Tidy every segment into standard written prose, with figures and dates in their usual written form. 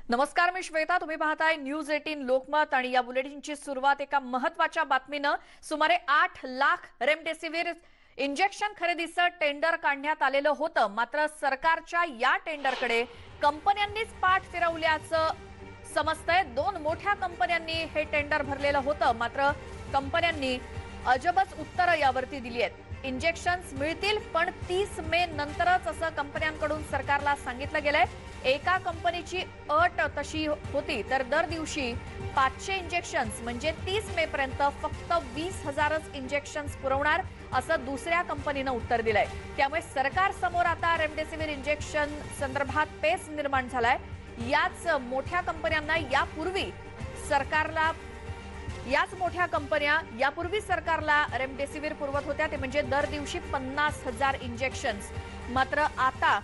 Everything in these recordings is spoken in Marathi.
नमस्कार, मी श्वेता. तुम्ही पाहताय न्यूज 18 लोकमत आणि या बुलेटिनची सुरुवात एका महत्त्वाच्या बातमीनं. सुमारे 8 लाख रेमडेसिवीर इंजेक्शन खरेदीचं टेंडर काढण्यात आलेलं होतं. मात्र सरकारच्या या टेंडरकडे कंपन्यांनीच पाठ फिरवल्याचं समजतंय. दोन मोठ्या कंपन्यांनी हे टेंडर भरलेलं होतं. मात्र कंपन्यांनी अजबच उत्तरं यावरती दिली आहेत. इंजेक्शन्स मिळतील पण 30 मे नंतरच असं कंपन्यांकडून सरकारला सांगितलं गेलंय. एका कंपनीची अट तशी होती तर दर दिवशी 500 इंजेक्शन्स म्हणजे 30 मे पर्यंत फक्त 20,000च इंजेक्शन्स पुरवणार असं दुसऱ्या कंपनीनं उत्तर दिलंय. त्यामुळे सरकार समोर आता रेमडेसिवीर इंजेक्शन संदर्भात पेच निर्माण झालाय. याच मोठ्या कंपन्या यापूर्वी सरकारला रेमडेसिवीर पुरवत होत्या, ते म्हणजे दर दिवशी 50,000 इंजेक्शन्स. मात्र आता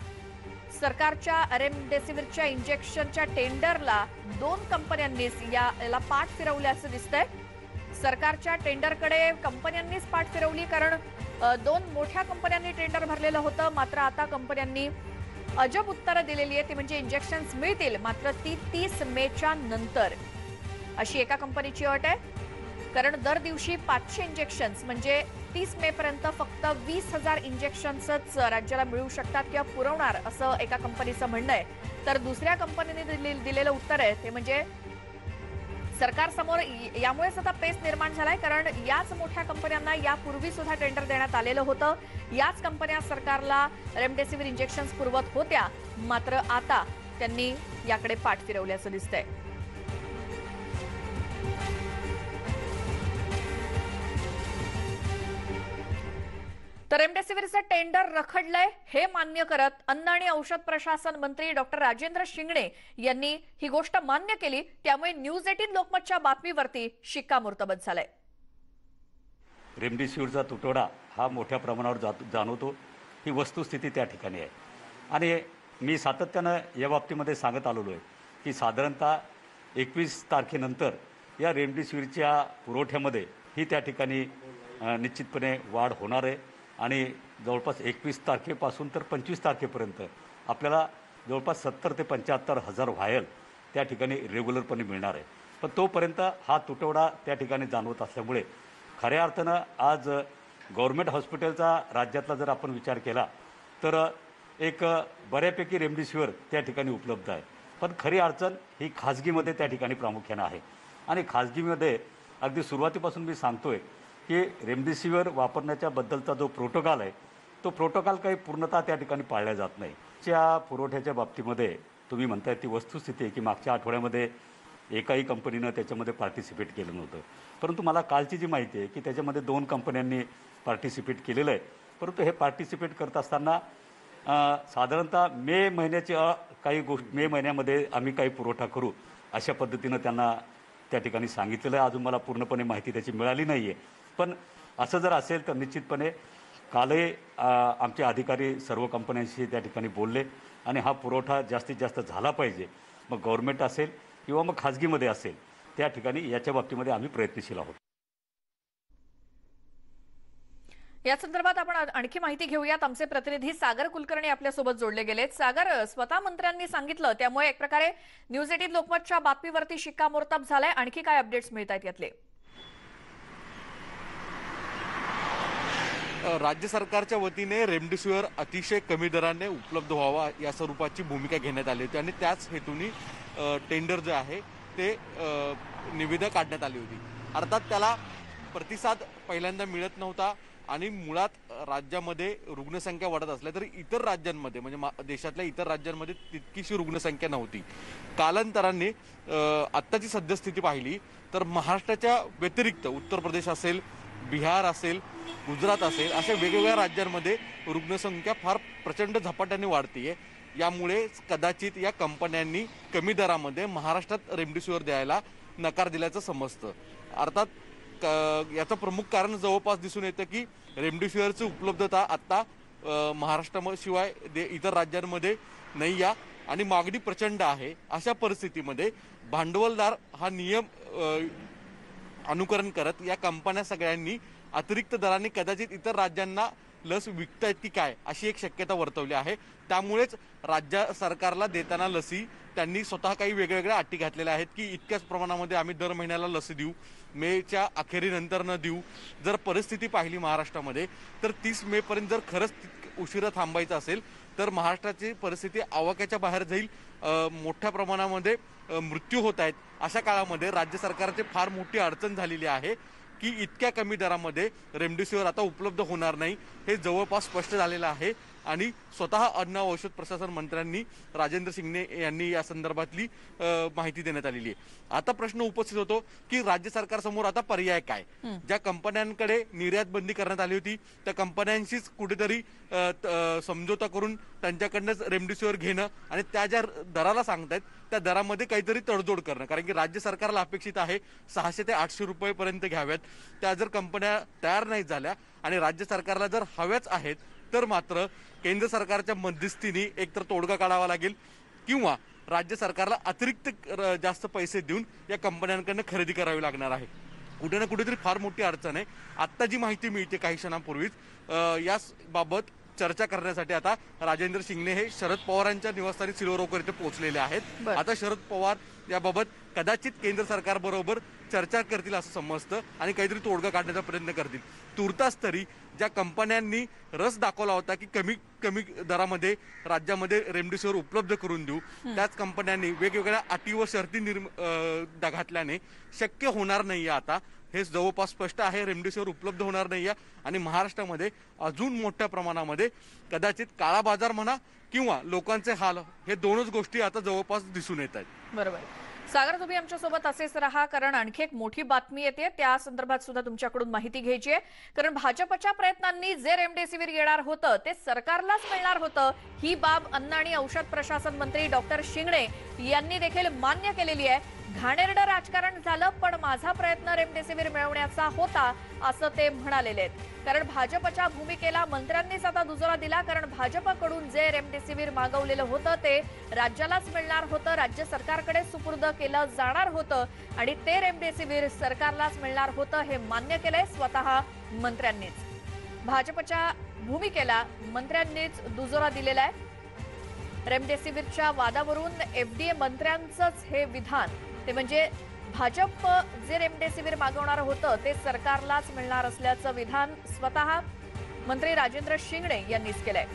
सरकारच्या रेमडेसिवीरच्या इंजेक्शनच्या टेंडरला दोन कंपन्यांनीच याला पाठ फिरवल्याचं दिसतंय. सरकारच्या टेंडरकडे कंपन्यांनीच पाठ फिरवली, कारण दोन मोठ्या कंपन्यांनी टेंडर भरलेलं होतं. मात्र आता कंपन्यांनी अजब उत्तरं दिलेली आहे. ती म्हणजे इंजेक्शन्स मिळतील मात्र ती 30 मेच्या नंतर अशी एका कंपनीची अट आहे. कारण दर दिवशी 500 इंजेक्शन्स म्हणजे 30 मे पर्यंत फक्त 20,000 इंजेक्शन्सच राज्याला मिळू शकतात किंवा पुरवणार असं एका कंपनीचं म्हणणं आहे. तर दुसऱ्या कंपनीने दिलेलं उत्तर आहे ते म्हणजे सरकारसमोर यामुळेच आता पेच निर्माण झालाय. कारण याच मोठ्या कंपन्यांना यापूर्वी सुद्धा टेंडर देण्यात आलेलं होतं. याच कंपन्या सरकारला रेमडेसिवीर इंजेक्शन्स पुरवत होत्या. मात्र आता त्यांनी याकडे पाठ फिरवल्याचं दिसतंय. तर रेमडेसिवीरचं टेंडर रखडलंय हे मान्य करत अन्न आणि औषध प्रशासन मंत्री डॉक्टर राजेंद्र शिंगणे यांनी ही गोष्ट मान्य केली. त्यामुळे न्यूज 18 लोकमतच्या बातमीवरती शिक्कामोर्तब झालंय. रेमडेसिवीरचा तुटवडा हा मोठ्या प्रमाणावर जाणवतो, ही वस्तुस्थिती त्या ठिकाणी आहे. आणि मी सातत्यानं या बाबतीमध्ये सांगत आलेलो आहे की साधारणतः 21 तारखेनंतर या रेमडेसिवीरच्या पुरवठ्यामध्ये ही त्या ठिकाणी निश्चितपणे वाढ होणार आहे. आणि जवळपास 21 तारखेपासून तर 25 तारखेपर्यंत आपल्याला जवळपास 70 ते 75 हजार व्हायल त्या ठिकाणी रेग्युलरपणे मिळणार आहे. पण तोपर्यंत हा तुटवडा त्या ठिकाणी जाणवत असल्यामुळे खऱ्या अर्थानं आज गव्हर्नमेंट हॉस्पिटलचा राज्यातला जर आपण विचार केला तर एक बऱ्यापैकी रेमडेसिवीर त्या ठिकाणी उपलब्ध आहे. पण खरी अडचण ही खाजगीमध्ये त्या ठिकाणी प्रामुख्यानं आहे. आणि खाजगीमध्ये अगदी सुरुवातीपासून मी सांगतोय की रेमडेसिवीर वापरण्याच्या बद्दलचा जो प्रोटोकॉल आहे तो प्रोटोकॉल काही पूर्णतः त्या ठिकाणी पाळला जात नाही. च्या पुरवठ्याच्या बाबतीमध्ये तुम्ही म्हणताय ती वस्तुस्थिती आहे की मागच्या आठवड्यामध्ये एकाही कंपनीनं त्याच्यामध्ये पार्टिसिपेट केलं नव्हतं. परंतु मला कालची जी माहिती आहे की त्याच्यामध्ये 2 कंपन्यांनी पार्टिसिपेट केलेलं आहे. परंतु हे पार्टिसिपेट करत असताना साधारणतः मे महिन्यामध्ये आम्ही काही पुरवठा करू अशा पद्धतीनं त्यांना त्या ठिकाणी सांगितलेलं आहे. अजून मला पूर्णपणे माहिती त्याची मिळाली नाही आहे. पण असं जर असेल तर निश्चितपणे कालही आमचे अधिकारी सर्व कंपन्यांशी त्या ठिकाणी बोलले आणि हा पुरवठा जास्तीत जास्त झाला पाहिजे. मग गव्हर्नमेंट असेल किंवा मग खाजगीमध्ये असेल त्या ठिकाणी याच्या बाबतीमध्ये आम्ही प्रयत्नशील आहोत. या संदर्भात आपण आणखी माहिती घेऊयात. आमचे प्रतिनिधी सागर कुलकर्णी आपल्यासोबत जोडले गेलेत. सागर, स्वतः मंत्र्यांनी सांगितलं त्यामुळे एक प्रकारे न्यूज 18 लोकमतच्या बातमीवरती शिक्कामोर्तब झालाय. आणखी काय अपडेट्स मिळत आहेत यातले? राज्य सरकारच्या वतीने रेमडेसिवीर अतिशय कमी दराने उपलब्ध व्हावा या स्वरूपाची भूमिका घेण्यात आली होती आणि त्याच हेतूने टेंडर जे आहे ते निविदा काढण्यात आली होती. अर्थात त्याला प्रतिसाद पहिल्यांदा मिळत नव्हता आणि मुळात राज्यामध्ये रुग्णसंख्या वाढत असल्या तरी इतर राज्यांमध्ये म्हणजे देशातल्या इतर राज्यांमध्ये तितकीशी रुग्णसंख्या नव्हती. कालांतराने आत्ताची सद्यस्थिती पाहिली तर महाराष्ट्राच्या व्यतिरिक्त उत्तर प्रदेश असेल, बिहार असेल, गुजरात असेल अशा वेगवेगळ्या राज्यांमध्ये रुग्णसंख्या फार प्रचंड झपाट्याने वाढतीये. यामुळे कदाचित या कंपन्यांनी कमी दरामध्ये महाराष्ट्रात रेमडेसिवीर द्यायला नकार दिल्याचं समजतं. अर्थात याचं प्रमुख कारण जवळपास दिसून येतं की रेमडेसिवीरची उपलब्धता आत्ता महाराष्ट्राशिवाय इतर राज्यांमध्ये नाही आहे आणि मागणी प्रचंड आहे. अशा परिस्थितीमध्ये भांडवलदार हा नियम अनुकरण करत या कंपन्या सगळ्यांनी अतिरिक्त दराने कदाचित इतर राज्यांना लस विकतायत की काय अशी एक शक्यता वर्तवली आहे। त्यामुळेच राज्य सरकारला देताना लसी त्यांनी स्वतः काही वेगवेगळ्या अटी घातलेल्या आहेत की इतक्याच प्रमाणामध्ये आम्ही दर महिन्याला लसी देऊ, मेच्या अखेरीनंतर न देऊ। जर परिस्थिती पाहिली महाराष्ट्रामध्ये तर 30 मे पर्यंत जर खरंच उशिरा थांबायचं असेल तर महाराष्ट्राची परिस्थिती आवाक्याच्या बाहेर जाईल। मोठ्या प्रमाणामध्ये मृत्यू होत आहेत। अशा काळामध्ये राज्य सरकारची फार मोठी अडचण झालेली आहे की इतक्या कमी दरामध्ये रेमडेसिवीर आता उपलब्ध होणार नाही, हे जवळपास स्पष्ट झालेलं आहे। आणि स्वतः अन्न व औषध प्रशासन मंत्र्यांनी राजेंद्र शिंगणे यांनी या संदर्भातली माहिती देण्यात आलेली आहे। आता प्रश्न उपस्थित होतो की राज्य सरकारसमोर आता पर्याय काय? ज्या कंपन्यांकडे निर्यात बंदी करण्यात आली होती त्या कंपन्यांशीच कुठेतरी समझोता करून त्यांच्याकडनंच रेमडेसिवीर घेणं आणि त्या ज्या दराला सांगतायत त्या दरामध्ये काहीतरी तडजोड करणं, कारण की राज्य सरकारला अपेक्षित आहे 600 ते 800 रुपयेपर्यंत घ्याव्यात। त्या जर कंपन्या तयार नाही झाल्या आणि राज्य सरकारला जर हव्याच आहेत तर मात्र केंद्र सरकारच्या मध्यस्थीने एकतर तोडगा काढावा लागेल किंवा राज्य सरकारला अतिरिक्त जास्त पैसे देऊन या कंपन्यांकडनं खरेदी करावी लागणार आहे। कुठे ना कुठेतरी फार मोठी अडचण आहे। आत्ता जी माहिती मिळते काही क्षणांपूर्वीच याबाबत चर्चा करण्यासाठी आता राजेंद्र शिंगणे हे शरद पवारांच्या निवासस्थानी सिल्वर ओक येथे पोहोचलेले आहेत। आता शरद पवार याबाबत कदाचित केंद्र सरकार बरोबर चर्चा करतील असं समजतं आणि काहीतरी तोडगा काढण्याचा प्रयत्न करतील। तुर्तास तरी ज्या कंपन्यांनी रस दाखवला होता की कमी दरामध्ये राज्यामध्ये रेमडेसिवीर उपलब्ध करून देऊ, त्याच कंपन्यांनी वेगवेगळ्या अटी व शर्ती घातल्याने शक्य होणार नाहीये। आता हे जवळपास स्पष्ट आहे, रेमडेसिवीर उपलब्ध होणार नाहीये आणि महाराष्ट्रामध्ये अजून मोठ्या प्रमाणामध्ये कदाचित काळा बाजार म्हणा किंवा लोकांचे हाल, हे दोनच गोष्टी आता जवळपास दिसून येत आहेत। बरोबर सागर, तुम्ही आमच्या सोबत असेच राहा, कारण आणखी एक मोठी बातमी येते त्या संदर्भात सुद्धा तुमच्याकडून माहिती घ्यायची आहे। कारण भाजपच्या प्रयत्नांनी जे रेमडेसिवीर येणार होतं ते सरकारलाच मिळणार होतं, ही बाब अन्न आणि औषध प्रशासन मंत्री डॉक्टर शिंगणे यांनी देखील मान्य केलेली आहे। घाणेरडं राजकारण झालं पण माझा प्रयत्न रेमडेसिवीर मिळवण्याचा होता असं ते म्हणालेले आहेत। कारण भाजपच्या भूमिकेला मंत्र्यांनीच आता दुजोरा दिला, कारण भाजपकडून जे रेमडेसिवीर मागवलेलं होतं ते राज्यालाच मिळणार होतं, राज्य सरकारकडे सुपूर्द केलं जाणार होतं आणि ते रेमडेसिवीर सरकारलाच मिळणार होतं हे मान्य केलंय स्वतः मंत्र्यांनीच। भाजपच्या भूमिकेला मंत्र्यांनीच दुजोरा दिलेला आहे। रेमडेसिवीरच्या वादावरून एफडीए मंत्र्यांचंच हे विधान, ते म्हणजे भाजप जे रेमडेसिवीर मागवणार होतं ते सरकारलाच मिळणार असल्याचं विधान स्वतः मंत्री राजेंद्र शिंगणे यांनीच केलंय।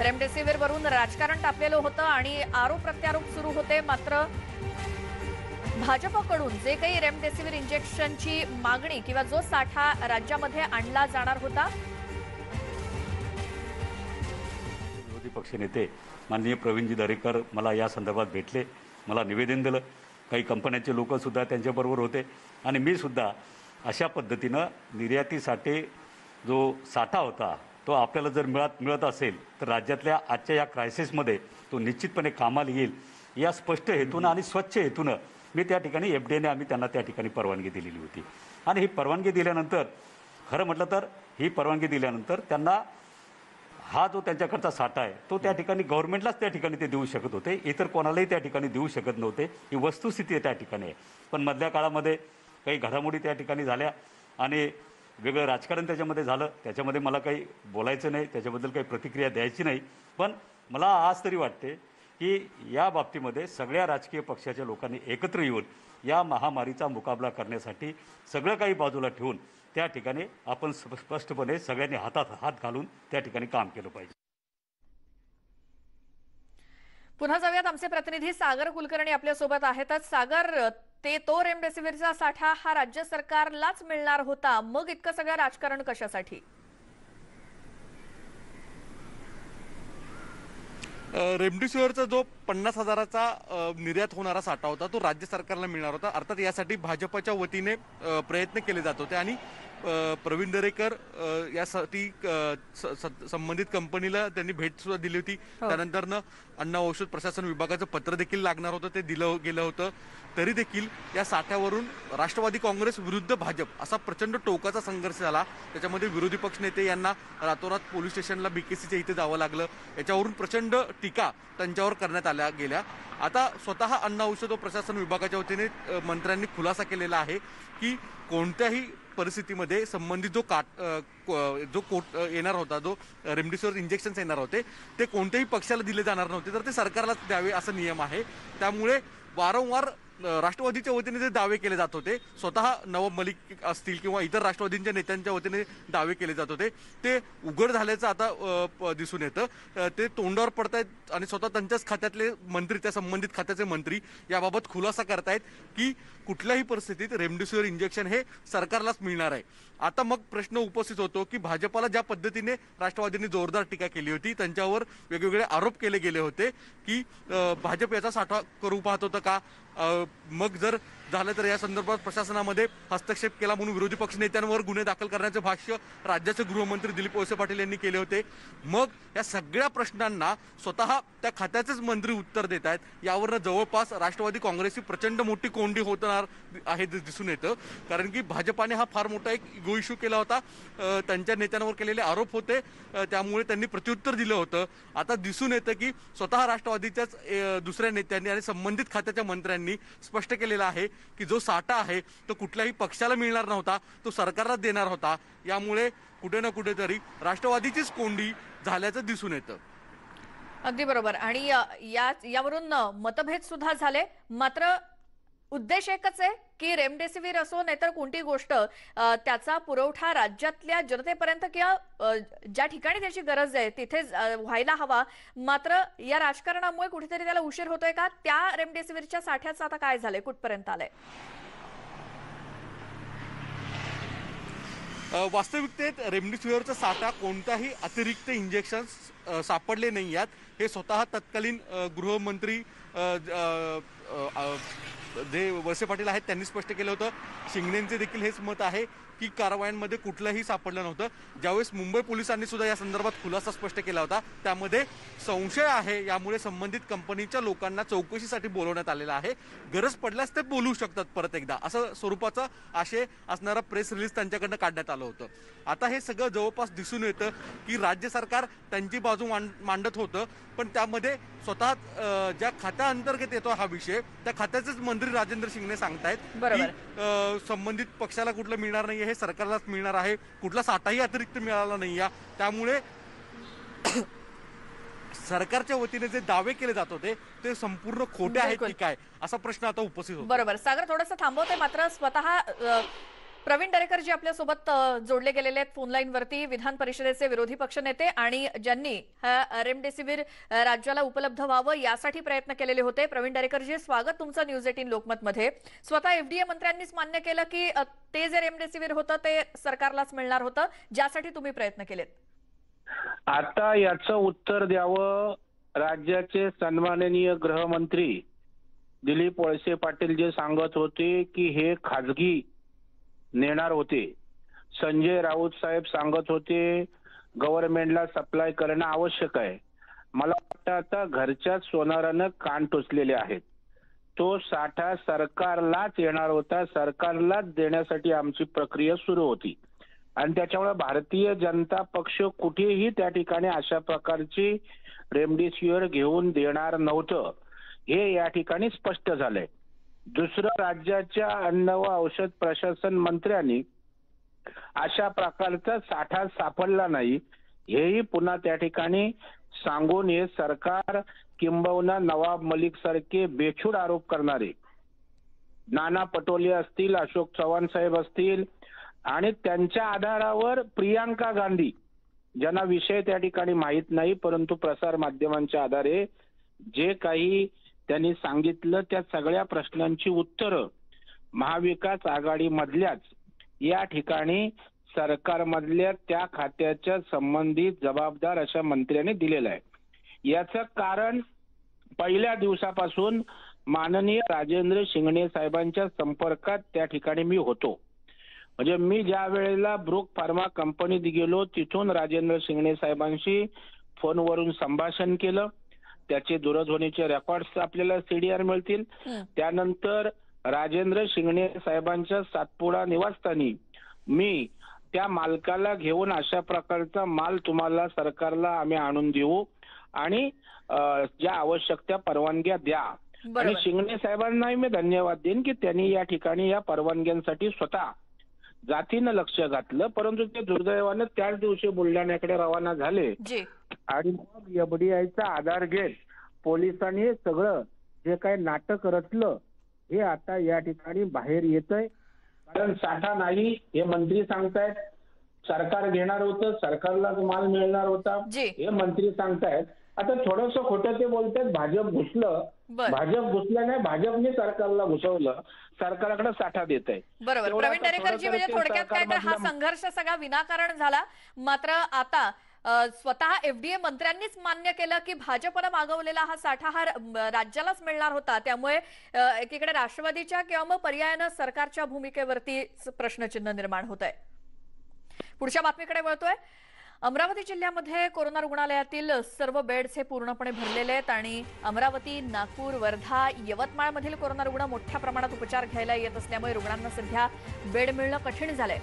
रेमडेसिवीर वरून राजकारण तापलेलं होतं आणि आरोप प्रत्यारोप सुरू होते, मात्र भाजपकडून जे काही रेमडेसिवीर इंजेक्शनची मागणी किंवा जो साठा राज्यामध्ये आणला जाणार होता, विरोधी पक्षनेते माननीय प्रवीणजी दरेकर मला या संदर्भात भेटले, मला निवेदन दिलं। काही कंपन्यांचे लोक सुद्धा त्यांच्याबरोबर होते आणि मी सुद्धा अशा पद्धतीनं निर्यातीसाठी जो साठा होता तो आपल्याला जर मिळत असेल तर राज्यातल्या आजच्या या क्रायसिसमध्ये तो निश्चितपणे कामाला येईल या स्पष्ट हेतूनं आणि स्वच्छ हेतूनं मी त्या ठिकाणी एफडीएने आम्ही त्यांना त्या ठिकाणी परवानगी दिलेली होती। आणि ही परवानगी दिल्यानंतर खरं म्हटलं तर ही परवानगी दिल्यानंतर त्यांना हा जो त्यांच्याकडचा साठा आहे तो त्या ठिकाणी गव्हर्नमेंटलाच त्या ठिकाणी ते देऊ शकत होते, इतर कोणालाही त्या ठिकाणी देऊ शकत नव्हते। ही वस्तुस्थिती त्या ठिकाणी आहे। पण मधल्या काळामध्ये काही घडामोडी त्या ठिकाणी झाल्या आणि वेगळं राजकारण त्याच्यामध्ये झालं, त्याच्यामध्ये मला काही बोलायचं नाही, त्याच्याबद्दल काही प्रतिक्रिया द्यायची नाही। पण मला आज तरी वाटते की या बाबतीमध्ये सगळ्या राजकीय पक्षाच्या लोकांनी एकत्र येऊन या महामारीचा मुकाबला करण्यासाठी सगळं काही बाजूला ठेवून त्या ठिकाणी आपण स्पष्टपणे सगळ्यांनी हातात हात घालून त्या ठिकाणी काम केलं पाहिजे। पुन्हा जाऊयात, आमचे प्रतिनिधी सागर कुलकर्णी आपल्या सोबत आहेतच। सागर, तो रेमडेसिवीरचा साठा हा राज्य सरकारलाच मिळणार होता, मग इतकं सगळं राजकारण कशासाठी? रेमडेसिवीरचा जो 50,000चा निर्यात होणारा साठा होता तो राज्य सरकारला मिळणार होता। अर्थात यासाठी भाजपच्या वतीने प्रयत्न केले जात होते आणि प्रवीण दरेकर यासाठी संबंधित कंपनीला त्यांनी भेट सुद्धा दिली होती. त्यानंतरनं अन्न औषध प्रशासन विभागाचं पत्र देखील लागणार होतं, ते दिलं गेलं होतं. तरी देखील या साठ्यावरून राष्ट्रवादी काँग्रेस विरुद्ध भाजप असा प्रचंड टोकाचा संघर्ष झाला. त्याच्यामध्ये विरोधी पक्षनेते यांना रातोरात पोलीस स्टेशनला BKCच्या इथे जावं लागलं. याच्यावरून प्रचंड टीका त्यांच्यावर करण्यात आल्या गेल्या. आता स्वतः अन्न औषध व प्रशासन विभागाच्या वतीने मंत्र्यांनी खुलासा केलेला आहे की कोणत्याही परिस्थितीमध्ये संबंधित जो कोट येणार होता, जो रेमडेसिवीर इंजेक्शन्स येणार होते, ते कोणत्याही पक्षाला दिले जाणार नव्हते, तर ते सरकारलाच द्यावे असा नियम आहे. त्यामुळे वारंवार राष्ट्रवादीच्या वतीने जे दावे केले जात होते, स्वतः नवाब मलिक असतील किंवा इतर राष्ट्रवादीच्या नेत्यांच्या वतीने दावे केले जात होते, ते उघड झाल्याचं आता दिसून येतं. ते तोंडावर पडतायत आणि स्वतः त्यांच्याच खात्यातले मंत्री, त्या संबंधित खात्याचे मंत्री याबाबत खुलासा करतायत की कुठल्याही परिस्थितीत रेमडेसिवीर इंजेक्शन हे सरकारलाच मिळणार आहे. आता मग प्रश्न उपस्थित होतो की भाजपाला ज्या पद्धतीने राष्ट्रवादींनी जोरदार टीका केली होती, त्यांच्यावर वेगवेगळे आरोप केले गेले होते की भाजप याचा साठा करू पाहत होतं का, मग जर झालं तर या संदर्भात प्रशासनामध्ये हस्तक्षेप केला म्हणून विरोधी पक्ष नेत्यांवर गुन्हे दाखल करण्याचे भाष्य राज्याचे गृहमंत्री दिलीप वळसे पाटील यांनी केले होते. मग या सगळ्या प्रश्नांना स्वतः त्या खात्याचेच मंत्री उत्तर देत आहेत. यावरनं जवळपास राष्ट्रवादी काँग्रेसची प्रचंड मोठी कोंडी होणार आहे दिसून येतं. कारण की भाजपाने हा फार मोठा एक इगो इश्यू केला होता, त्यांच्या नेत्यांवर केलेले आरोप होते, त्यामुळे त्यांनी प्रत्युत्तर दिलं होतं. आता दिसून येतं की स्वतः राष्ट्रवादीच्याच दुसऱ्या नेत्यांनी आणि संबंधित खात्याच्या मंत्र्यांनी स्पष्ट केलेलं आहे की जो साठा आहे तो कुठल्याही पक्षाला मिळणार नव्हता, तो सरकारला देणार होता. यामुळे कुठे ना कुठेतरी राष्ट्रवादीचीच कोंडी झाल्याचं दिसून येतं. अगदी बरोबर. आणि यावरून मतभेद सुद्धा झाले. मात्र उद्देश एकच आहे की रेमडेसिवीर असो नाहीतर कोणती गोष्ट त्याचा पुरवठा राज्यातल्या जनतेपर्यंत किंवा ज्या ठिकाणी त्याची गरज आहे तिथे व्हायला हवा. मात्र या राजकारणामुळे कुठेतरी त्याला उशीर होतोय का? त्या रेमडेसिवीरच्या साठ्याचं आता काय झालंय, कुठपर्यंत आलंय? वास्तविकतेत रेमडेसिवीरचा साठा कोणताही अतिरिक्त इंजेक्शन सापडले नाही आहेत. हे स्वतः तत्कालीन गृहमंत्री जे वळसे पाटील आहेत त्यांनी स्पष्ट केलं होतं. शिंगणेंचे देखील हेच मत आहे की कारवायांमध्ये कुठलंही सापडलं नव्हतं. ज्यावेळेस मुंबई पोलिसांनी सुद्धा या संदर्भात खुलासा स्पष्ट केला होता, त्यामध्ये संशय आहे, यामुळे संबंधित कंपनीच्या लोकांना चौकशीसाठी बोलवण्यात आलेलं आहे. गरज पडल्यास ते बोलू शकतात परत एकदा, असं स्वरूपाचा आशय असणारा प्रेस रिलीज त्यांच्याकडनं काढण्यात आलं होतं. आता हे सगळं जवळपास दिसून येतं की राज्य सरकार त्यांची बाजू मांडत होतं, पण त्यामध्ये स्वतः ज्या खात्याअंतर्गत येतो हा विषय, त्या खात्याचेच मंत्री राजेंद्र शिंगणे सांगतायत की संबंधित पक्षाला कुठलं मिळणार नाहीये, हे सरकारलाच मिळणार आहे. कुठला साठाही अतिरिक्त मिळाला नाहीये. त्यामुळे सरकारच्या वतीने जे दावे केले जात होते ते संपूर्ण खोटे आहेत की काय, असा प्रश्न आता उपस्थित होतो. बरोबर. सागर थोडंसं थांबवते. मात्र स्वतः प्रवीण दरेकर जी आपल्या सोबत जोडले गेलेले आहेत फोन लाईन वरती, विधान परिषदेचे विरोधी पक्षनेते आणि ज्यांनी रेमडेसिवीर राज्याला उपलब्ध व्हावं यासाठी प्रयत्न केलेले होते. प्रवीण दरेकर जी, स्वागत तुमचं न्यूज 18 लोकमत मध्ये. स्वतः FDA मंत्र्यांनीच मान्य केलं की ते जे रेमडेसिवीर होतं ते सरकारलाच मिळणार होतं, ज्यासाठी तुम्ही प्रयत्न केलेत. आता याचं उत्तर द्यावं राज्याचे सन्माननीय गृहमंत्री दिलीप वळसे पाटील जे सांगत होते की हे खाजगी नेणार होते. संजय राऊत साहेब सांगत होते गव्हर्नमेंटला सप्लाय करणं आवश्यक आहे. मला वाटतं आता घरच्याच सोनारानं कान टोचलेले आहेत. तो साठा सरकारलाच येणार होता, सरकारलाच देण्यासाठी आमची प्रक्रिया सुरू होती आणि त्याच्यामुळे भारतीय जनता पक्ष कुठेही त्या ठिकाणी अशा प्रकारची रेमडेसिवीर घेऊन देणार नव्हतं, हे या ठिकाणी स्पष्ट झालंय. दुसरं, राज्याच्या अन्न व औषध प्रशासन मंत्र्यांनी अशा प्रकारचा साठा सापडला नाही हेही पुन्हा त्या ठिकाणी सांगून हे सरकार किंबहुना नवाब मलिक सारखे बेछूट आरोप करणारे नाना पटोले असतील, अशोक चव्हाण साहेब असतील आणि त्यांच्या आधारावर प्रियांका गांधी, ज्यांना विषय त्या ठिकाणी माहीत नाही परंतु प्रसार माध्यमांच्या आधारे जे काही त्यांनी सांगितलं त्या सगळ्या प्रश्नांची उत्तरं महाविकास आघाडी मधल्याच या ठिकाणी सरकारमधल्या त्या खात्याच्या संबंधित जबाबदार अशा मंत्र्यांनी दिलेलं आहे. याचं कारण पहिल्या दिवसापासून माननीय राजेंद्र शिंगणे साहेबांच्या संपर्कात त्या ठिकाणी मी होतो. म्हणजे मी ज्या वेळेला ब्रूक फार्मा कंपनीत गेलो तिथून राजेंद्र शिंगणे साहेबांशी फोनवरून संभाषण केलं. त्याचे दूरध्वनीचे रेकॉर्ड्स आपल्याला सीडीआर मिळतील. त्यानंतर राजेंद्र शिंगणे साहेबांच्या सातपुडा निवासस्थानी मी त्या मालकाला घेऊन अशा प्रकारचा माल तुम्हाला सरकारला आम्ही आणून देऊ आणि ज्या आवश्यक त्या परवानग्या द्या. आणि शिंगणे साहेबांनाही मी धन्यवाद देईन की त्यांनी या ठिकाणी या परवानग्यांसाठी स्वतः जातीनं लक्ष घातलं. परंतु ते दुर्दैवानं त्याच दिवशी बुलढाण्याकडे रवाना झाले आणि मग एफडीआयचा आधार घेत पोलिसांनी हे सगळं जे काही नाटक रचलं हे आता या ठिकाणी बाहेर येतंय. कारण साठा नाही हे मंत्री सांगतायत, सरकार घेणार होतं, सरकारला माल मिळणार होता हे मंत्री सांगतायत. आता थोडंसं खोटं ते बोलतात भाजप घुसलं, भाजप घुसलं नाही, भाजपने सरकारला घुसवलं, सरकारकडे साठा देत आहे. बरोबर. प्रवीण दरेकरजी, म्हणजे थोडक्यात काय तर हा संघर्ष सगळा विनाकारण झाला. मात्र आता स्वतः एफडीए मंत्र्यांनीच मान्य केलं की भाजपनं मागवलेला हा साठा हा राज्यालाच मिळणार होता. त्यामुळे एकीकडे राष्ट्रवादीच्या किंवा मग पर्यायानं सरकारच्या भूमिकेवरती प्रश्नचिन्ह निर्माण होत आहे. पुढच्या बातमीकडे वळतोय. अमरावती जिल्ह्यामध्ये कोरोना रुग्णालयातील सर्व बेड्स हे पूर्णपणे भरलेले आहेत आणि अमरावती, नागपूर, वर्धा, यवतमाळमधील कोरोना रुग्ण मोठ्या प्रमाणात उपचार घ्यायला येत असल्यामुळे रुग्णांना सध्या बेड मिळणं कठीण झालंय.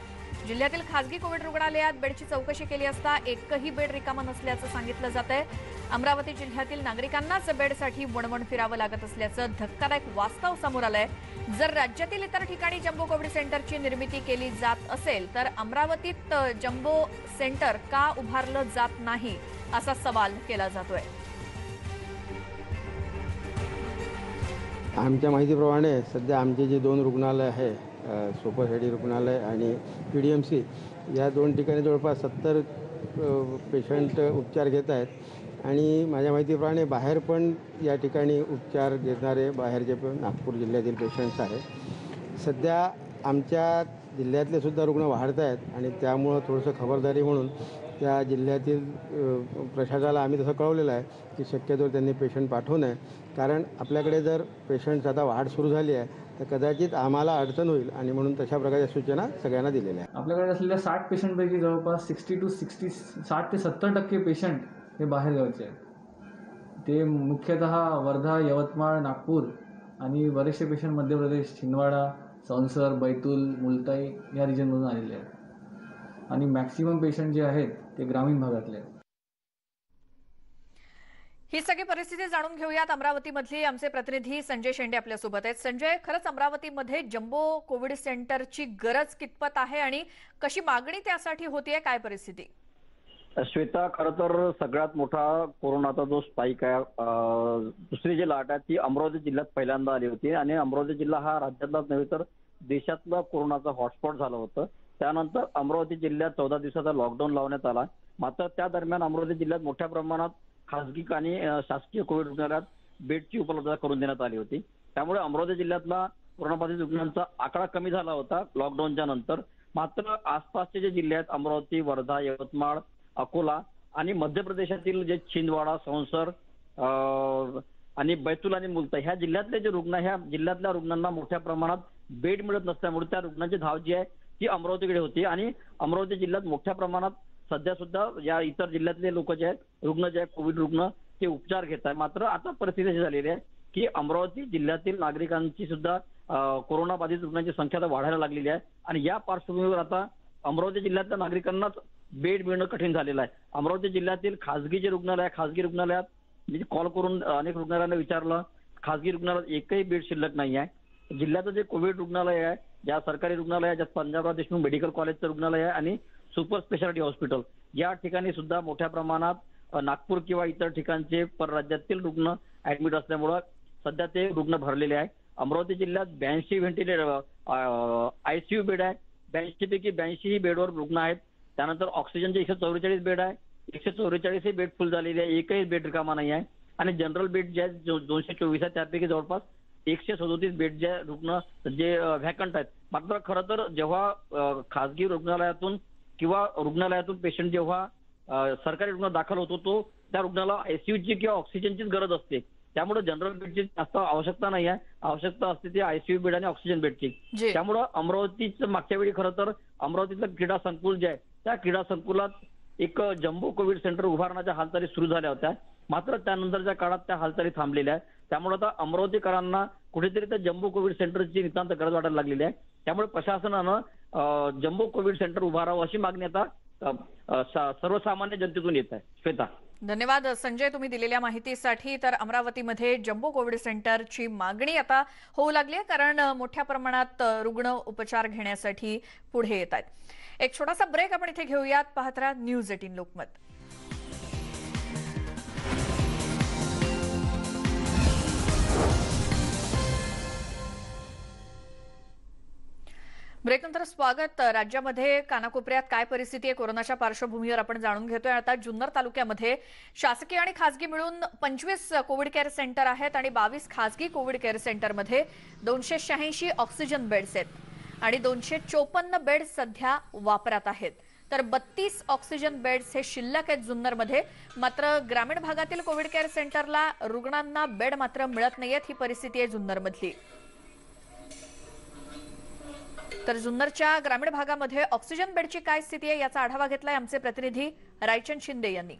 जिल्ह्यातील खासगी कोविड रुग्णालयात बेडची चौकशी केली असता एकही बेड रिकामा नसल्याचं सांगितलं जातंय. अमरावती जिल्ह्यातील नागरिकांनाच बेडसाठी वणवण फिरावं लागत असल्याचं धक्कादायक वास्तव समोर आलंय. जर राज्यातील इतर ठिकाणी जम्बो कोविड सेंटरची निर्मिती केली जात असेल तर अमरावतीत जम्बो सेंटर का उभारलं जात नाही असा सवाल केला जातोय. आमच्या माहितीप्रमाणे सध्या आमचे जे 2 रुग्णालय आहे, सुपरस्पेशालिटी रुग्णालय आणि PDMC, या 2 ठिकाणी जवळपास 70 पेशंट उपचार घेत आहेत आणि माझ्या माहितीप्रमाणे बाहेर पण या ठिकाणी उपचार घेणारे बाहेरचे पण नागपूर जिल्ह्यातील पेशंट्स आहेत. सध्या आमच्या जिल्ह्यातले सुद्धा रुग्ण वाढत आहेत आणि त्यामुळं थोडंसं खबरदारी म्हणून त्या जिल्ह्यातील प्रशासनाला आम्ही तसं कळवलेलं आहे की शक्यतो त्यांनी पेशंट पाठवू नये. कारण आपल्याकडे जर पेशंट्स आता वाढ सुरू झाली आहे तर कदाचित आम्हाला अडचण होईल आणि म्हणून तशा प्रकारच्या सूचना सगळ्यांना दिलेल्या आहेत. आपल्याकडे असलेल्या 60 पेशंटपैकी जवळपास 60 ते 70% पेशंट हे बाहेरगावचे आहेत. ते मुख्यतः वर्धा, यवतमाळ, नागपूर आणि बरेचसे पेशंट मध्य प्रदेश, छिंदवाडा, संसर, बैतूल, मुलताई या रिजनमधून आलेले आहेत आणि मॅक्सिमम पेशंट जे आहेत ते ग्रामीण भागातले आहेत. ही सगळी परिस्थिती जाणून घेऊयात. अमरावतीमधली आमचे प्रतिनिधी संजय शेंडे आपल्यासोबत आहेत. संजय, खरंच अमरावतीमध्ये जम्बो कोविड सेंटरची गरज कितपत आहे आणि कशी मागणी त्यासाठी होतीये, काय परिस्थिती? श्वेता, खरं तर सगळ्यात मोठा कोरोनाचा जो स्पाइक आहे, दुसरी जी लाट आहे ती अमरावती जिल्ह्यात पहिल्यांदा आली होती आणि अमरावती जिल्हा हा राज्यातलाच नव्हे तर देशातला कोरोनाचा हॉटस्पॉट झालं होतं. त्यानंतर अमरावती जिल्ह्यात 14 दिवसाचा लॉकडाऊन लावण्यात आला. मात्र त्या दरम्यान अमरावती जिल्ह्यात मोठ्या प्रमाणात खासगी आणि शासकीय कोविड रुग्णालयात बेडची उपलब्धता करून देण्यात आली होती. त्यामुळे अमरावती जिल्ह्यातला कोरोनाबाधित रुग्णांचा आकडा कमी झाला होता लॉकडाऊनच्या नंतर. मात्र आसपासचे जे जिल्हे आहेत अमरावती, वर्धा, यवतमाळ, अकोला आणि मध्य प्रदेशातील जे छिंदवाडा, संसर आणि बैतूल आणि मुलताई ह्या जिल्ह्यातले जे रुग्ण, ह्या जिल्ह्यातल्या रुग्णांना मोठ्या प्रमाणात बेड मिळत नसल्यामुळे त्या रुग्णांची धाव जी आहे ती अमरावतीकडे होती आणि अमरावती जिल्ह्यात मोठ्या प्रमाणात सध्या सुद्धा या इतर जिल्ह्यातले लोक जे आहेत, रुग्ण जे आहेत, कोविड रुग्ण ते उपचार घेत आहेत. मात्र आता परिस्थिती अशी झालेली आहे की अमरावती जिल्ह्यातील नागरिकांची सुद्धा कोरोना बाधित रुग्णांची संख्या तर वाढायला लागलेली आहे आणि या पार्श्वभूमीवर आता अमरावती जिल्ह्यातल्या नागरिकांनाच बेड मिळणं कठीण झालेलं आहे. अमरावती जिल्ह्यातील खासगी जे रुग्णालय, खासगी रुग्णालयात मी कॉल करून अनेक रुग्णालयांना विचारलं, खासगी रुग्णालयात एकही बेड शिल्लक नाही आहे. जिल्ह्याचं जे कोविड रुग्णालय आहे, ज्या सरकारी रुग्णालय आहे, ज्यात पंजाबराव देशमुख मेडिकल कॉलेजचं रुग्णालय आहे आणि सुपर स्पेशालिटी हॉस्पिटल, या ठिकाणी सुद्धा मोठ्या प्रमाणात नागपूर किंवा इतर ठिकाणचे परराज्यातील रुग्ण ऍडमिट असल्यामुळं सध्या ते रुग्ण भरलेले आहे. अमरावती जिल्ह्यात 82 व्हेंटिलेटर ICU बेड आहे. 82 पैकी 82 ही बेडवर रुग्ण आहेत. त्यानंतर ऑक्सिजनचे 144 बेड आहे. 144 ही बेड फुल झालेली आहे, एकही बेड रिकामा नाही आहे. आणि जनरल बेड जे आहेत 224 आहे, त्यापैकी जवळपास 137 बेड जे रुग्ण जे व्हॅकंट आहेत. मात्र खरं तर जेव्हा खासगी रुग्णालयातून किंवा रुग्णालयातून पेशंट जेव्हा सरकारी रुग्णालयात दाखल होतो तो त्या रुग्णाला ICUची किंवा ऑक्सिजनचीच गरज असते. त्यामुळे जनरल बेडची जास्त आवश्यकता नाही आहे. आवश्यकता असते ती आयसीयू बेड आणि ऑक्सिजन बेडची. जी. त्यामुळं अमरावतीचं मागच्या वेळी खरं तर अमरावतीचं क्रीडा संकुल जे आहे त्या क्रीडा संकुलात एक जम्बो कोविड सेंटर उभारण्याच्या हालचाली सुरू झाल्या होत्या. मात्र त्यानंतरच्या काळात त्या हालचाली थांबलेल्या आहेत. त्यामुळे आता अमरावतीकरांना कुठेतरी त्या जम्बो कोविड सेंटरची नितांत गरज वाटायला लागलेली आहे. त्यामुळे प्रशासनानं जम्बो कोविड सेंटर उभारावं अशी मागणी आता सर्वसामान्य जनतेतून येत आहे. श्वेता. धन्यवाद संजय, तुम्ही दिलेल्या माहितीसाठी. तर अमरावतीमध्ये जम्बो कोविड सेंटरची मागणी आता होऊ लागली आहे, कारण मोठ्या प्रमाणात रुग्ण उपचार घेण्यासाठी पुढे येत आहेत. एक छोटासा ब्रेक आपण इथे घेऊयात. पाहत राहा न्यूज 18 लोकमत. ब्रेकनंतर स्वागत. राज्यामध्ये कानाकोपऱ्यात काय परिस्थिती आहे कोरोनाच्या पार्श्वभूमीवर आपण जाणून घेतोय. आता जुन्नर तालुक्यामध्ये शासकीय आणि खासगी मिळून 25 कोविड केअर सेंटर आहेत आणि 22 खासगी कोविड केअर सेंटरमध्ये 286 ऑक्सिजन बेड्स आहेत आणि 254 बेड्स सध्या वापरात आहेत. तर 32 ऑक्सिजन बेड्स हे शिल्लक आहेत जुन्नरमध्ये. मात्र ग्रामीण भागातील कोविड केअर सेंटरला रुग्णांना बेड मात्र मिळत नाहीयेत. ही परिस्थिती आहे जुन्नरमधली. तर जुन्नरच्या ग्रामीण भागामध्ये ऑक्सिजन बेडची काय स्थिती आहे याचा आढावा घेतलाय आमचे प्रतिनिधी रायचंद शिंदे यांनी.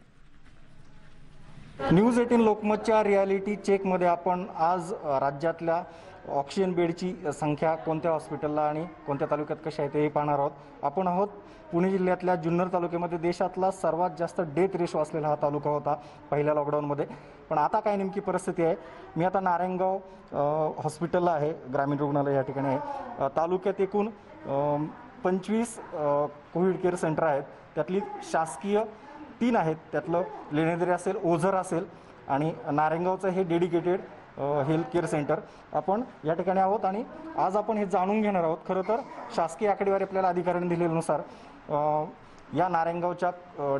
न्यूज 18 लोकमतच्या रियालिटी चेकमध्ये आपण आज राज्यातल्या ऑक्सिजन बेडची संख्या कोणत्या हॉस्पिटलला आणि कोणत्या तालुक्यात कशी आहे ते पाहणार आहोत. आपण आहोत पुणे जिल्ह्यातल्या जुन्नर तालुक्यामध्ये. देशातला सर्वात जास्त डेथ रेशो असलेला हा तालुका होता पहिल्या लॉकडाऊनमध्ये. पण आता काय नेमकी परिस्थिती आहे? मी आता नारायणगाव हॉस्पिटलला आहे, ग्रामीण रुग्णालय या ठिकाणी आहे. तालुक्यात एकूण 25 कोविड केअर सेंटर आहेत. त्यातली शासकीय 3 आहेत. त्यातलं लेणेदरी असेल, ओझर असेल आणि नारायणगावचं हे डेडिकेटेड हेल्थ केअर सेंटर. आपण या ठिकाणी आहोत आणि आज आपण हे जाणून घेणार आहोत. खरं तर शासकीय आकडेवारी आपल्याला अधिकाऱ्यांनी दिलेल्यानुसार या नारायणगावच्या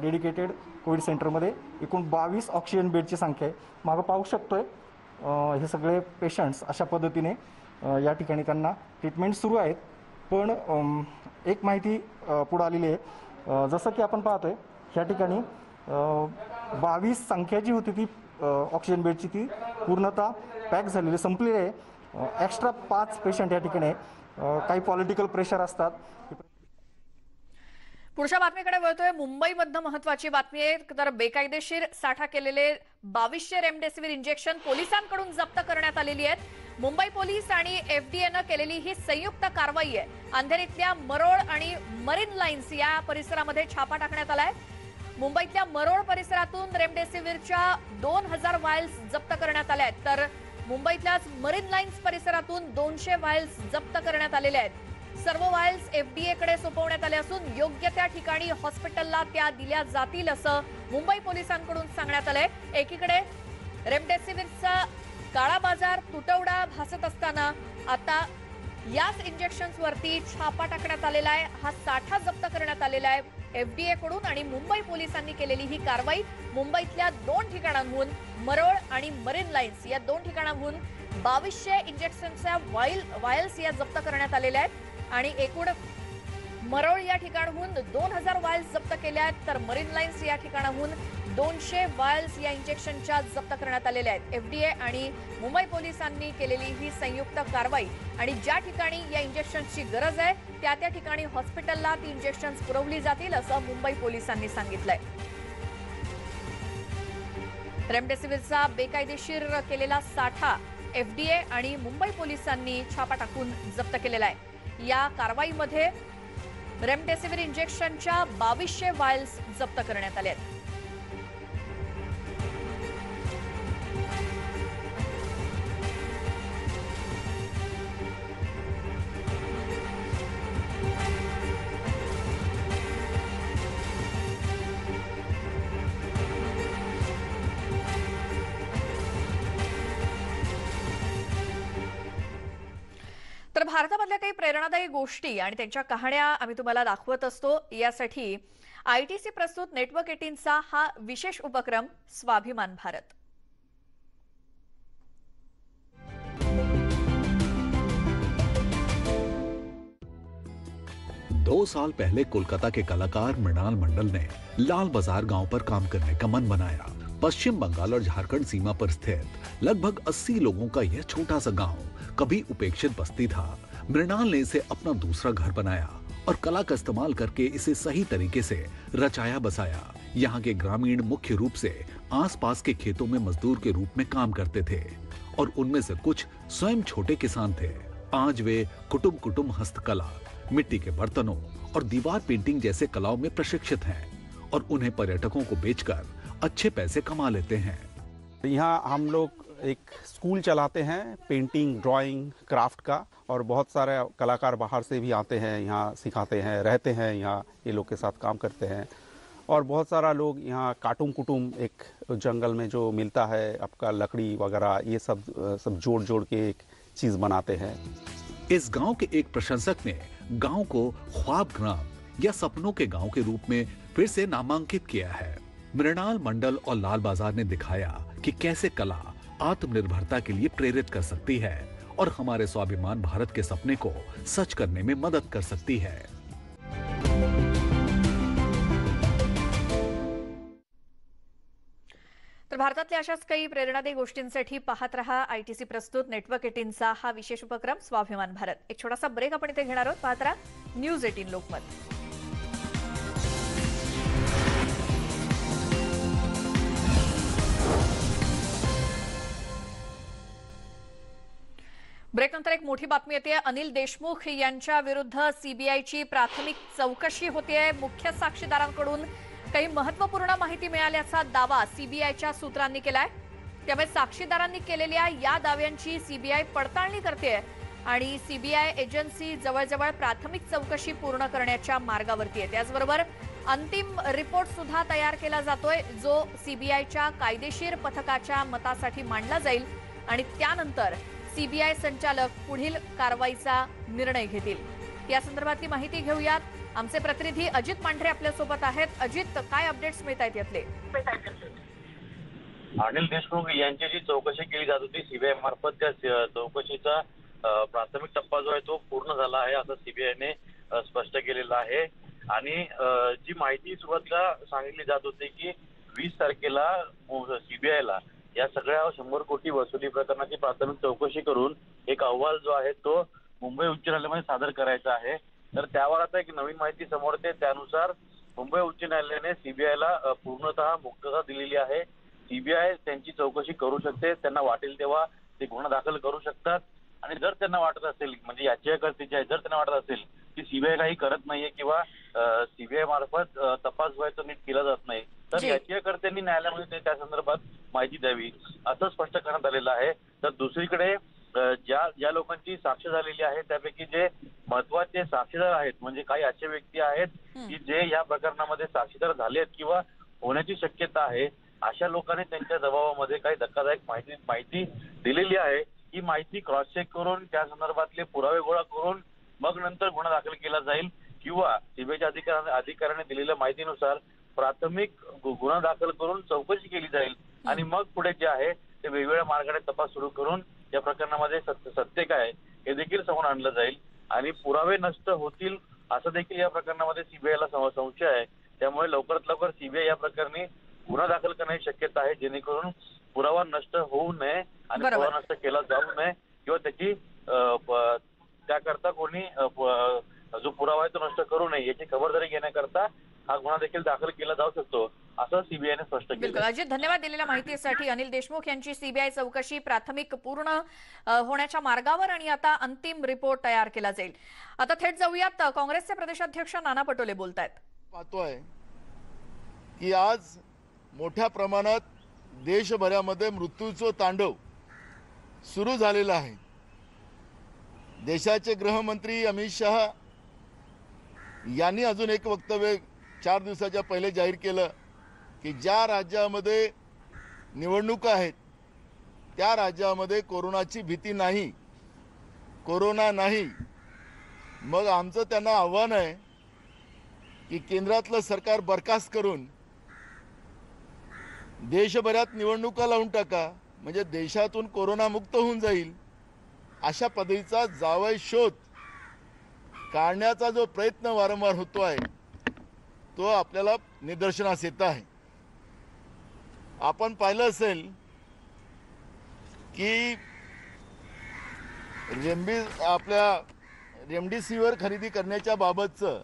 डेडिकेटेड कोविड सेंटरमध्ये एकूण 22 ऑक्सिजन बेडची संख्या आहे. मागं पाहू शकतोय हे सगळे पेशंट्स अशा पद्धतीने या ठिकाणी त्यांना ट्रीटमेंट सुरू आहेत. पण एक माहिती पुढे आलेली आहे. जसं की आपण पाहतोय या ठिकाणी 22 संख्या जी होती ती ऑक्सिजन बेडची ती पूर्णतः पॅक झालेली संपलेली आहे. एक्स्ट्रा 5 पेशंट या ठिकाणी काही पॉलिटिकल प्रेशर असतात. पुढच्या बातमीकडे वळतोय. मुंबईमधनं महत्वाची बातमी आहे. तर बेकायदेशीर साठा केलेले 2200 रेमडेसिवीर इंजेक्शन पोलिसांकडून जप्त करण्यात आलेली आहेत. मुंबई पोलीस आणि एफडीएनं केलेली ही संयुक्त कारवाई आहे. अंधेरीतल्या मरोळ आणि मरीन लाईन्स या परिसरामध्ये छापा टाकण्यात आलाय. मुंबईतल्या मरोळ परिसरातून रेमडेसिवीरच्या 2000 वायल्स जप्त करण्यात आल्या आहेत. तर मुंबईतल्याच मरीन लाईन्स परिसरातून 200 वायल्स जप्त करण्यात आलेले आहेत. सर्व वायल्स एफडीए कडे सोपवण्यात आले असून योग्य त्या ठिकाणी हॉस्पिटलला त्या दिल्या जातील असं मुंबई पोलिसांकडून सांगण्यात आलंय. एकीकडे रेमडेसिवीरचा काळा बाजार तुटवडा भासत असताना आता याच इंजेक्शन्स वरती छापा टाकण्यात आलेला आहे. हा साठा जप्त करण्यात आलेला आहे एफडीए कडून आणि मुंबई पोलिसांनी केलेली ही कारवाई मुंबईतल्या 2 ठिकाणांहून मरोळ आणि मरीन लाईन्स या 2 ठिकाणांहून 2200 इंजेक्शनच्या वायल्स या जप्त करण्यात आलेल्या आहेत आणि एकूण मरोळ या ठिकाणाहून 2000 वायल्स जप्त केल्या आहेत. तर मरीन लाईन्स या ठिकाणाहून 200 वायल्स या इंजेक्शनच्या जप्त करण्यात आलेल्या आहेत. एफडीए आणि मुंबई पोलिसांनी केलेली ही संयुक्त कारवाई आणि ज्या ठिकाणी या इंजेक्शनची गरज आहे त्या ठिकाणी हॉस्पिटलला ती इंजेक्शन्स पुरवली जातील असं मुंबई पोलिसांनी सांगितलंय. रेमडेसिवीरचा बेकायदेशीर केलेला साठा एफडीए आणि मुंबई पोलिसांनी छापा टाकून जप्त केलेला आहे. या कारवाईमध्ये रेमडेसिवीर इंजेक्शनच्या 2200 वायल्स जप्त करण्यात आले आहेत. तर भारतामधल्या काही प्रेरणादायी गोष्टी आणि त्यांच्या कहाण्या आम्ही तुम्हाला दाखवत असतो. यासाठी आयटीसी प्रस्तुत नेटवर्क 18चा हा विशेष उपक्रम स्वाभिमान भारत. दो साल पहले कोलकाता के कलाकार मृणाल मंडल ने लाल बाजार गांव पर काम करने का मन बनाया. पश्चिम बंगाल और झारखंड सीमा पर स्थित लगभग 80 लोगों का यह छोटा सा गांव कभी उपेक्षित बस्ती था। मृणाल ने इसे अपना दूसरा घर बनाया और कला का इस्तेमाल करके इसे सही तरीके से रचाया बसाया। यहाँ के ग्रामीण मुख्य रूप से आसपास के खेतों में मजदूर के रूप में काम करते थे और उनमें से कुछ स्वयं छोटे किसान थे। आज वे कुटुंब कुटुंब हस्तकला, मिट्टी के बर्तनों और दीवार पेंटिंग जैसे कलाओं में प्रशिक्षित हैं और उन्हें पर्यटकों को बेचकर अच्छे पैसे कमा लेते हैं। यहाँ हम लोग एक स्कूल चलाते हैं पेंटिंग, ड्राइंग, क्राफ्ट का, और बहुत सारे कलाकार बाहर से भी आते हैं, यहाँ सिखाते हैं, रहते हैं, यहाँ ये लोग के साथ काम करते हैं। और बहुत सारा लोग यहाँ काटुम कुटुम एक जंगल में जो मिलता है आपका लकड़ी वगैरह, ये सब जोड़ जोड़ के एक चीज़ बनाते हैं। इस गांव के एक प्रशंसक ने गांव को ख्वाब ग्राम या सपनों के गांव के रूप में फिर से नामांकित किया है। मृणाल मंडल और लाल बाजार ने दिखाया कि कैसे कला आत्मनिर्भरता के लिए प्रेरित कर सकती है और हमारे स्वाभिमान भारत के सपने को सच करने में मदद कर सकती है। तर भारतातल्या अशाच काही प्रेरणादायी गोष्टींसाठी पाहत रहा ITC प्रस्तुत नेटवर्क 18चा हा विशेष उपक्रम स्वाभिमान भारत। एक छोटासा ब्रेक आपण इथे घेणार आहोत। पाहत रहा न्यूज 18 लोकमत। ब्रेक नंतर एक मोठी बातमी येते। अनिल देशमुख यांच्या विरुद्ध सीबीआयची प्राथमिक चौकशी होते। मुख्य साक्षीदारांकडून काही महत्त्वपूर्ण माहिती मिळाल्याचा दावा सीबीआयच्या सूत्रांनी केलाय। त्यामुळे साक्षीदारांनी केलेल्या या दाव्यांची सीबीआय पडताळणी करते आणि सीबीआय एजन्सी जवळजवळ प्राथमिक चौकशी पूर्ण करण्याच्या मार्गावरती आहे। त्याचबरोबर अंतिम रिपोर्ट सुद्धा तयार केला जातोय, जो सीबीआयच्या कायदेशीर पथकाच्या मतासाठी मांडला जाईल आणि त्यानंतर सीबीआय संचालक पुढील कारवाईचा निर्णय घेतील। या संदर्भातली माहिती घेऊयात। आमचे प्रतिनिधी अजित पांढरे आपल्या सोबत आहेत। अजित, काय अपडेट्स मिळत आहेत यातले? अनिल देशमुख यांची जी चौकशी केली जात होती सीबीआय मार्फत, त्या चौकशीचा प्राथमिक टप्पा जो आहे तो पूर्ण झाला आहे असं सीबीआयने स्पष्ट केलेलं आहे। आणि जी माहिती सुरुवातीला सांगितली जात होती की 20 तारखेला सीबीआयला या सगळ्या 100 कोटी वसुली प्रकरणाची प्राथमिक चौकशी करून एक अहवाल जो आहे तो मुंबई उच्च न्यायालयामध्ये सादर करायचा आहे। तर त्यावर आता एक नवीन माहिती समोर येते। त्यानुसार मुंबई उच्च न्यायालयाने सीबीआयला पूर्णतः मुक्तता दिलेली आहे। सीबीआय त्यांची चौकशी करू शकते, त्यांना वाटेल तेव्हा ते गुन्हा दाखल करू शकतात आणि जर त्यांना वाटत असेल, म्हणजे याचिकाकर्ते जे आहे, जर त्यांना वाटत असेल की सीबीआय काही करत नाहीये किंवा सीबीआय मार्फत तपास व्हायचा नीट केला जात नाही, तर याचिकाकर्त्यांनी न्यायालयामध्ये त्या संदर्भात माहिती द्यावी असं स्पष्ट करण्यात आलेलं आहे। तर दुसरीकडे ज्या लोकांची साक्ष झालेली आहे त्यापैकी जे महत्वाचे साक्षीदार आहेत, म्हणजे काही असे व्यक्ती आहेत की जे या प्रकरणामध्ये साक्षीदार झालेत किंवा होण्याची शक्यता आहे, अशा लोकांनी त्यांच्या जबाबामध्ये काही धक्कादायक माहिती दिलेली आहे। ही माहिती क्रॉस चेक करून त्या संदर्भातले पुरावे गोळा करून मग नंतर गुन्हा दाखल केला जाईल किंवा सीबीआयच्या अधिकाऱ्याने दिलेल्या माहितीनुसार प्राथमिक गुन्हा दाखल करून चौकशी केली जाईल आणि मग पुढे जे आहे ते वेगवेगळ्या मार्गाने तपास सुरू करून या प्रकरणामध्ये सत्य काय हे देखील समोर आणलं जाईल आणि पुरावे नष्ट होतील असं देखील या प्रकरणामध्ये सीबीआयला संशय आहे। त्यामुळे लवकरात लवकर सीबीआय या प्रकरणी गुन्हा दाखल करण्याची शक्यता आहे, जेणेकरून पुरावा नष्ट होऊ नये आणि पुरावा नष्ट केला जाऊ नये किंवा त्याची त्याकरता कोणी जो पुरावा आहे तो नष्ट करू नये याची खबरदारी घेण्याकरता हा गुन्हा देखील दाखल केला जाऊ शकतो असं सीबीआयने स्पष्ट केलं। बिलकुल अजित, धन्यवाद दिलेल्या माहितीसाठी। अनिल देशमुख यांची सीबीआय चौकशी प्राथमिक पूर्ण होण्याच्या मार्गावर आणि आता अंतिम रिपोर्ट तयार केला जाईल। आता थेट जाऊयात, काँग्रेसचे प्रदेशाध्यक्ष नाना पटोले बोलतायत। पाहतोय की आज मोठ्या प्रमाणात देशभरामध्ये मृत्यूचं तांडव सुरू झालेलं आहे। देशाचे गृहमंत्री अमित शहा यांनी अजून एक वक्तव्य 4 दिवसाच्या पहिले जाहीर केलं की ज्या राज्यामध्ये निवडणुका आहेत त्या राज्यामध्ये कोरोनाची भीती नाही, कोरोना नाही। मग आमचं त्यांना आव्हान आहे की केंद्रातलं सरकार बरखास्त करून देशभरात निवडणुका लावून टाका, म्हणजे देशातून कोरोना मुक्त होऊन जाईल। अशा पद्धतीचा जावई शोध काढण्याचा जो प्रयत्न वारंवार होतो आहे तो आपल्याला निदर्शनास येत आहे। आपण पाहिलं असेल की आपल्या रेमडेसिवीर खरेदी करण्याच्या बाबतचं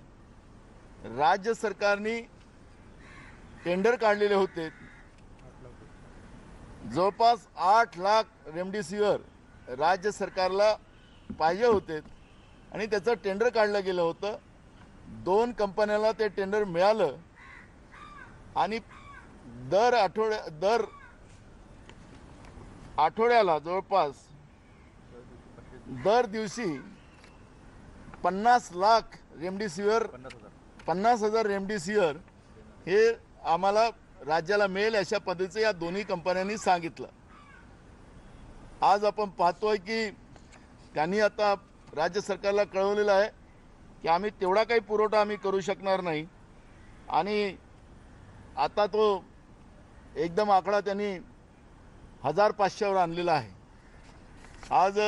राज्य सरकारने टेंडर काढलेले होते. जवळपास 8 लाख रेमडेसिवीर राज्य सरकारला पाहिजे होते आणि त्याचं टेंडर काढलं गेलं होतं. 2 कंपन्याला ते टेंडर मिळालं आणि दर आठवड्याला जवळपास दर दिवशी 50 लाख रेमडेसिवीर 50,000 रेमडेसिवीर हे आम्हाला राज्याला मिळेल अशा पद्धतीचं या दोन्ही कंपन्यांनी सांगितलं. आज आपण पाहतोय की त्यांनी आता राज्य सरकारला कळवलेलं आहे की आम्ही तेवढा काही पुरवठा आम्ही करू शकणार नाही आणि आता तो एकदम आकडा त्यांनी 1500वर आणलेला आहे. आज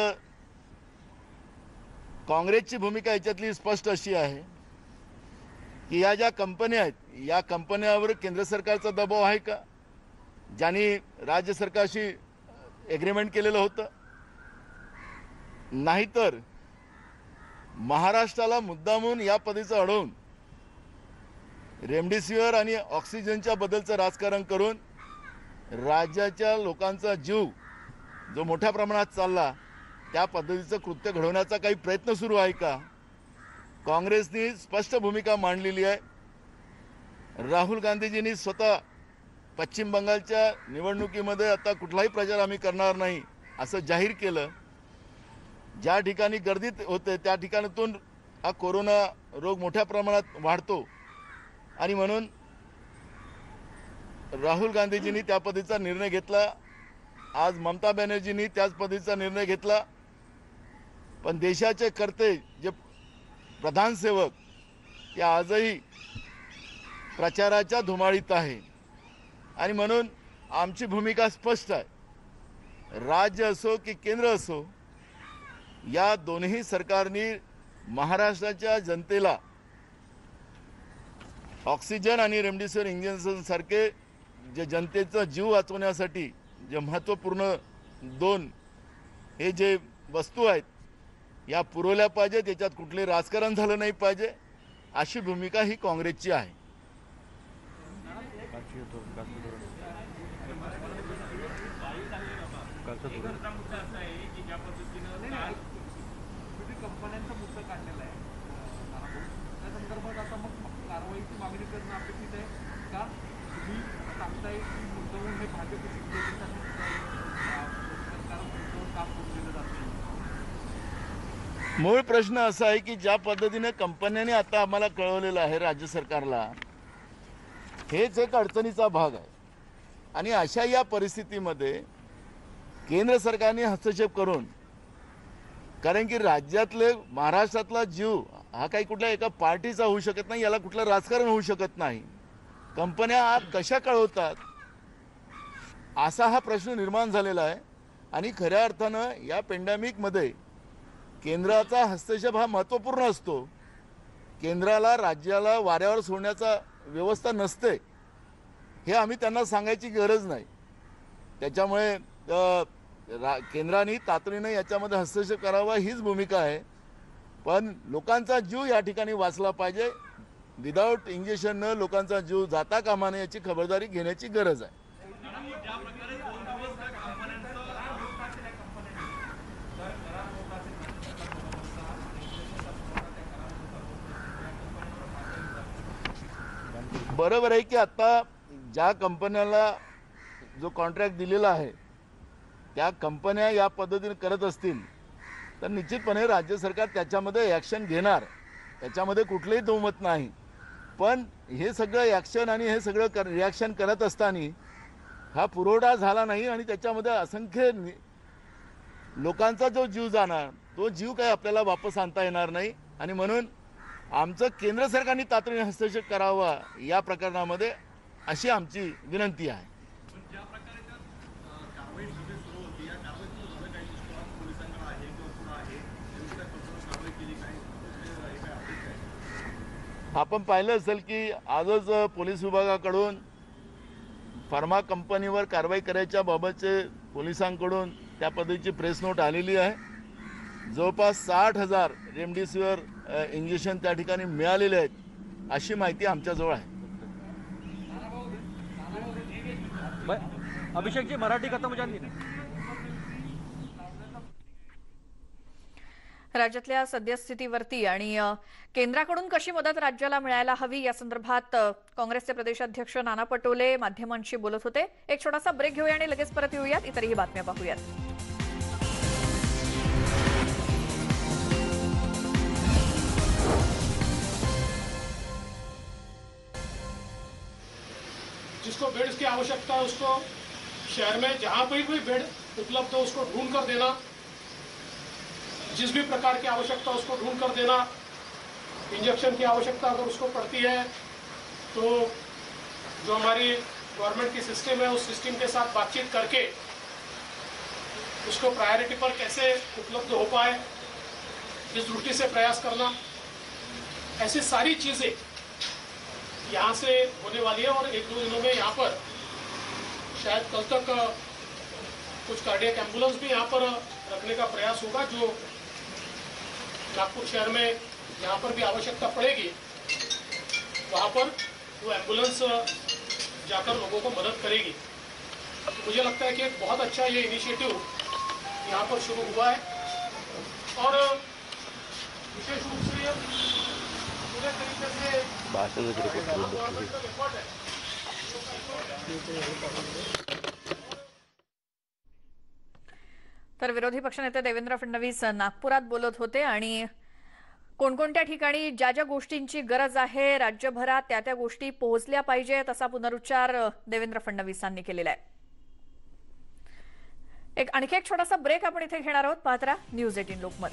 काँग्रेसची भूमिका याच्यातली स्पष्ट अशी आहे की या ज्या कंपन्या आहेत या कंपन्यावर केंद्र सरकारचा दबाव आहे का, ज्यांनी राज्य सरकारशी एग्रीमेंट केलेलं होतं, नाहीतर महाराष्ट्राला मुद्दामून या पद्धतीचं अडवून रेमडेसिवीर आणि ऑक्सिजनच्या बद्दलचं राजकारण करून राज्याच्या लोकांचा जीव जो मोठ्या प्रमाणात चालला त्या पद्धतीचं कृत्य घडवण्याचा काही प्रयत्न सुरू आहे का. काँग्रेसने स्पष्ट भूमिका मांडलेली आहे. राहुल गांधीजींनी स्वतः पश्चिम बंगालच्या निवडणुकीमध्ये आता कुठलाही प्रचार आम्ही करणार नाही असं जाहीर केलं. ज्या ठिकाणी गर्दीत होते त्या ठिकाणातून हा कोरोना रोग मोठ्या प्रमाणात वाढतो आणि म्हणून राहुल गांधीजींनी त्या पद्धतीचा निर्णय घेतला. आज ममता बॅनर्जींनी त्याच पद्धतीचा निर्णय घेतला. पण देशाचे कर्ते जे प्रधान सेवक ते आजही प्रचाराच्या धुमाळीत आहे आणि म्हणून आमची भूमिका स्पष्ट आहे. राज्य असो की केंद्र असो या दोन्ही सरकारनी महाराष्ट्राच्या जनतेला ऑक्सिजन आणि रेमडेसिवीर इंजेक्शन सारखे जे जनतेचा जीव वाचवण्यासाठी जे महत्त्वपूर्ण 2 हे जे वस्तू आहेत या पुरवल्या पाहिजे. त्याच्यात कुठले राजकारण झालं नाही पाहिजे अशी भूमिका ही काँग्रेसची आहे. मूळ प्रश्न असा आहे की ज्या पद्धतीने कंपन्यांनी आता आम्हाला कळवलेलं आहे राज्य सरकारला हेच एक अडचणीचा भाग आहे आणि अशा या परिस्थितीमध्ये केंद्र सरकारने हस्तक्षेप करून, कारण की राज्यातले महाराष्ट्रातला जीव हा काही कुठल्या एका पार्टीचा होऊ शकत नाही, याला कुठलं राजकारण होऊ शकत नाही. कंपन्या आज कशा कळवतात असा हा प्रश्न निर्माण झालेला आहे आणि खऱ्या अर्थानं या पॅन्डेमिकमध्ये केंद्राचा हस्तक्षेप हा महत्त्वपूर्ण असतो. केंद्राला राज्याला वाऱ्यावर सोडण्याचा व्यवस्था नसते हे आम्ही त्यांना सांगायची गरज नाही. त्याच्यामुळे केंद्राने तातडीने याच्यामध्ये हस्तक्षेप करावा हीच भूमिका आहे. पण लोकांचा जीव या ठिकाणी वाचला पाहिजे. विदाऊट इंजेक्शननं लोकांचा जीव जाता कामा नये याची खबरदारी घेण्याची गरज आहे. बरोबर आहे की आता ज्या कंपन्याला जो कॉन्ट्रॅक्ट दिलेला आहे त्या कंपन्या या पद्धतीने करत असतील तर निश्चितपणे राज्य सरकार त्याच्यामध्ये ॲक्शन घेणार, त्याच्यामध्ये कुठलेही दुमत नाही. पण हे सगळं ॲक्शन आणि हे सगळं रिॲक्शन करत असताना हा पुरवठा झाला नाही आणि त्याच्यामध्ये असंख्य लोकांचा जो जीव जाणार तो जीव काही आपल्याला वापस आणता येणार नाही आणि म्हणून आमचं केंद्र सरकारने तातडीने हस्तक्षेप करावा या प्रकरणामध्ये अशी आमची विनंती आहे. आपण पाहिलं असेल की आजच पोलीस विभागाकडून फार्मा कंपनीवर कारवाई करायच्या बाबतचे पोलिसांकडून त्या पद्धतीची प्रेस नोट आलेली आहे. जवळपास 60,000 रेमडेसिवीर इंजेक्शन त्या ठिकाणी मिळालेले आहेत अशी माहिती आमच्याजवळ आहे. अभिषेक जी, मराठी खत्म हो जाती. राज्यातल्या सद्यस्थितीवरती आणि केंद्राकडून कशी मदत राज्याला मिळायला हवी या संदर्भात काँग्रेसचे प्रदेशाध्यक्ष नाना पटोले माध्यमांशी बोलत होते. एक छोटासा ब्रेक घेऊया आणि लगेच परत येऊयात. इतरही बातम्या पाहूयात. जिसको बेड्स की आवश्यकता है उसको शहर में जहां पर भी बेड उपलब्ध हो उसको ढूंढ कर देना, जिस भी प्रकार की आवश्यकता उसको ढूंढ कर देना. इंजेक्शन की आवश्यकता अगर उसको पड़ती है तो जो हमारी गवर्नमेंट की सिस्टम है उस सिस्टम के साथ बातचीत करके उसको प्रायोरिटी पर कैसे उपलब्ध हो पाए इस दृष्टि से प्रयास करना. ऐसी सारी चीजें यहाँ से होने वाली है और 1-2 दिनों में यहाँ पर शायद कल तक कुछ कार्डियक एम्बुलेंस भी यहाँ पर रखने का प्रयास होगा जो नागपुर शहर में जहाँ पर भी आवश्यकता पड़ेगी वहाँ पर वो एम्बुलेंस जाकर लोगों को मदद करेगी. मुझे लगता है कि एक बहुत अच्छा ये इनिशिएटिव यहाँ पर शुरू हुआ है और विशेष रूप से ये पूरे तरीके से तर विरोधी पक्षनेते देवेंद्र फडणवीस नागपुरात बोलत होते आणि कोणकोणत्या ठिकाणी ज्या ज्या गोष्टींची गरज आहे राज्यभरात त्या त्या गोष्टी पोहोचल्या पाहिजेत असा पुनरुच्चार देवेंद्र फडणवीसांनी केलेला आहे. आणखी एक छोटासा ब्रेक आपण इथे घेणार आहोत. पाहत राहा न्यूज 18 लोकमत.